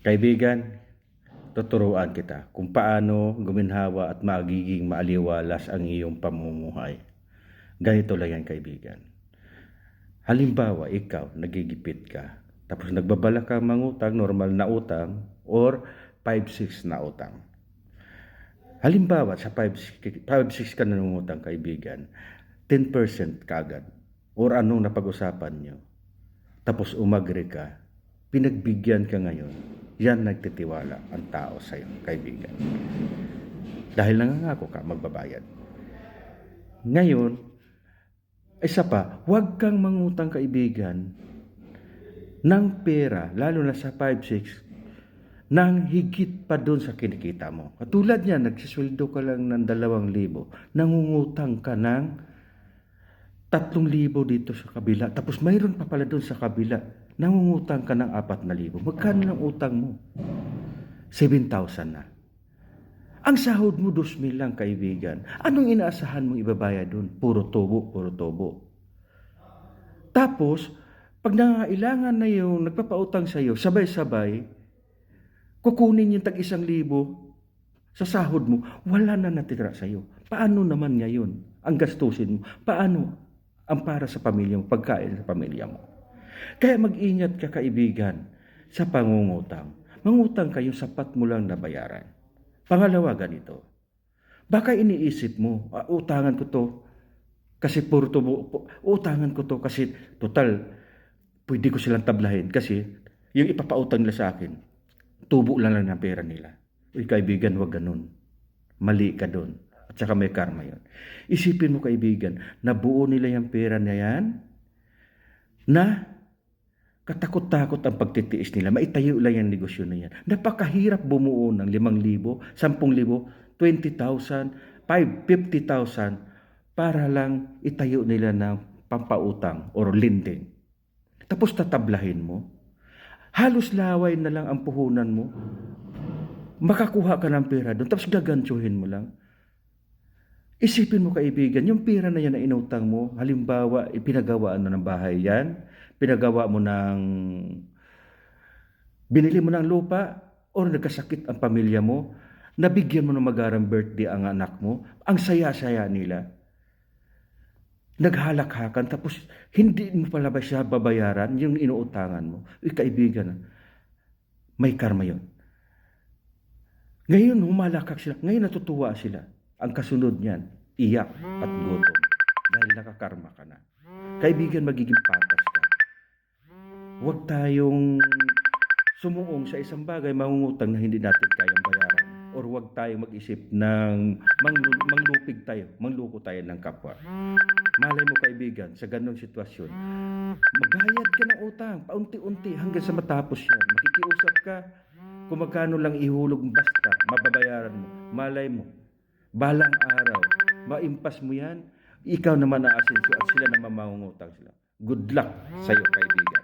Kaibigan, tuturuan kita kung paano guminhawa at magiging maaliwalas ang iyong pamumuhay. Ganito lang yan, kaibigan. Halimbawa, ikaw, nagigipit ka. Tapos nagbabala ka mangutang, normal na utang, or 5-6 na utang. Halimbawa, sa 5-6 ka nangungutang, kaibigan, 10% kagad. Or anong napag-usapan nyo. Tapos umagri ka, pinagbigyan ka ngayon, yan nagtitiwala ang tao sa iyo, kaibigan. Dahil nangangako ka, magbabayad. Ngayon, isa pa, huwag kang mangutang, kaibigan, ng pera, lalo na sa 5-6, nang higit pa doon sa kinikita mo. Katulad niyan, nagsisweldo ka lang ng 2,000, nangungutang ka ng 3,000 dito sa kabila. Tapos mayroon pa pala doon sa kabila, nangungutang ka ng 4,000. Magkano ng utang mo? 7,000 na. Ang sahod mo 2,000 lang, kaibigan. Anong inaasahan mong ibabayad doon? Puro tubo, puro tubo. Tapos, pag nangailangan na yung nagpapautang sa iyo, sabay-sabay, kukunin yung tag-1,000 sa sahod mo, wala na natira sa iyo. Paano naman ngayon ang gastusin mo? Paano ang para sa pamilya mo, pagkain sa pamilya mo? Kaya mag-ingat ka, kaibigan, sa pangungutang. Mangutang kayo, sapat mo lang na bayaran. Pangalawa, ganito. Baka iniisip mo, utangan ko to kasi puro tubo, utangan ko to kasi total, pwede ko silang tablahin kasi yung ipapautang nila sa akin, tubo lang ng pera nila. Uy, kaibigan, wag ganun. Mali ka doon. At saka may karma yun. Isipin mo, kaibigan, na buo nila yung pera na yan, na katakot-takot ang pagtitiis nila. Maitayo lang yung negosyo na yan. Napakahirap bumuo ng 5,000, 10,000, 20,000, 50,000 para lang itayo nila ng pampautang or lending. Tapos tatablahin mo. Halos laway na lang ang puhunan mo. Makakuha ka ng pera doon, tapos gagantsuhin mo lang. Isipin mo, kaibigan, yung pera na yan na inutang mo, halimbawa, ipinagawaan mo ng bahay yan, pinagawa mo ng, binili mo ng lupa, or nagkasakit ang pamilya mo, nabigyan mo ng magarang birthday ang anak mo, ang saya-saya nila. Naghalakhakan, tapos hindi mo pala ba siya babayaran yung inuutangan mo? Kaibigan, may karma yun. Ngayon, humalakak sila. Ngayon, natutuwa sila. Ang kasunod niyan, iyak at gutom. Dahil nakakarma ka na. Kaibigan, magiging patas ka. Huwag tayong sumuong sa isang bagay, mangungutang na hindi natin kayang bayaran. Or huwag tayong mag-isip ng mangloko tayo ng kapwa. Malay mo, kaibigan, sa ganong sitwasyon, magbayad ka ng utang, paunti-unti, hanggang sa matapos yan. Makikiusap ka, kung magkano lang ihulog, basta, mababayaran mo. Malay mo, balang araw, maimpas mo yan, ikaw naman ang asenso at sila naman mangungutang sila. Good luck sa'yo, kaibigan.